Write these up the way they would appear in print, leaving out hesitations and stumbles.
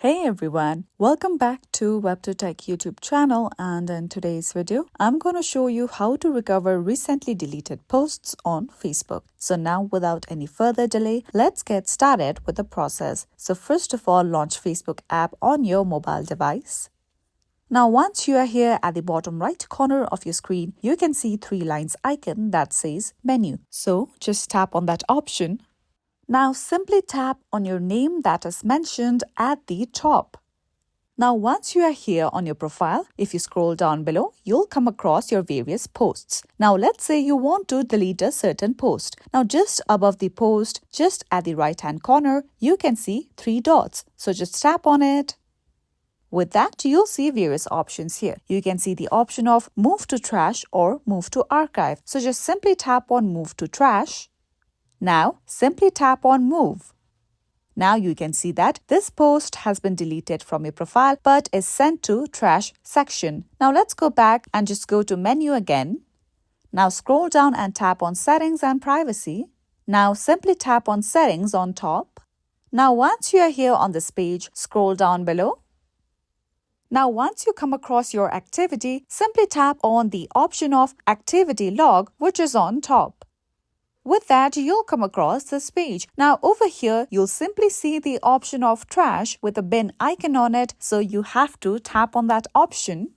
Hey everyone, welcome back to WebToTech YouTube channel, and in today's video, I'm going to show you how to recover recently deleted posts on Facebook. So now without any further delay, let's get started with the process. So first of all, launch Facebook app on your mobile device. Now once you are here at the bottom right corner of your screen, you can see three lines icon that says menu. So just tap on that option. Now simply tap on your name that is mentioned at the top. Now once you are here on your profile, if you scroll down below, you'll come across your various posts. Now let's say you want to delete a certain post. Now just above the post, just at the right hand corner, you can see three dots. So just tap on it. With that, you'll see various options here. You can see the option of move to trash or move to archive. So just simply tap on move to trash. Now, simply tap on Move. Now you can see that this post has been deleted from your profile but is sent to Trash section. Now let's go back and just go to Menu again. Now scroll down and tap on Settings and Privacy. Now simply tap on Settings on top. Now once you are here on this page, scroll down below. Now once you come across your activity, simply tap on the option of Activity Log, which is on top. With that, you'll come across this page. Now over here, you'll simply see the option of trash with a bin icon on it, so you have to tap on that option.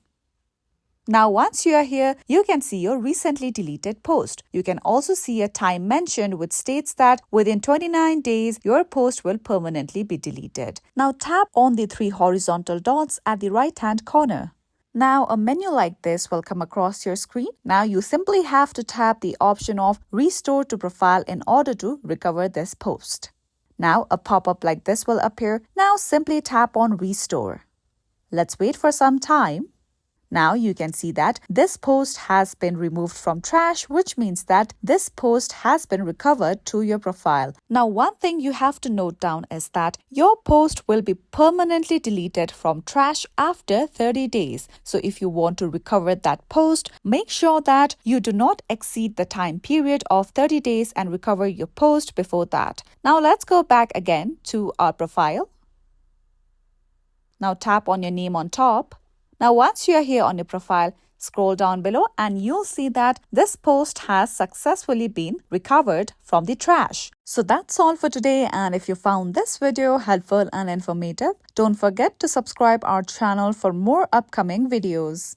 Now once you are here, you can see your recently deleted post. You can also see a time mentioned which states that within 29 days, your post will permanently be deleted. Now tap on the three horizontal dots at the right-hand corner. Now, a menu like this will come across your screen. Now, you simply have to tap the option of Restore to Profile in order to recover this post. Now, a pop-up like this will appear. Now, simply tap on Restore. Let's wait for some time. Now, you can see that this post has been removed from trash, which means that this post has been recovered to your profile. Now, one thing you have to note down is that your post will be permanently deleted from trash after 30 days. So, if you want to recover that post, make sure that you do not exceed the time period of 30 days and recover your post before that. Now, let's go back again to our profile. Now, tap on your name on top. Now, once you are here on your profile, scroll down below and you'll see that this post has successfully been recovered from the trash. So that's all for today, and if you found this video helpful and informative, don't forget to subscribe our channel for more upcoming videos.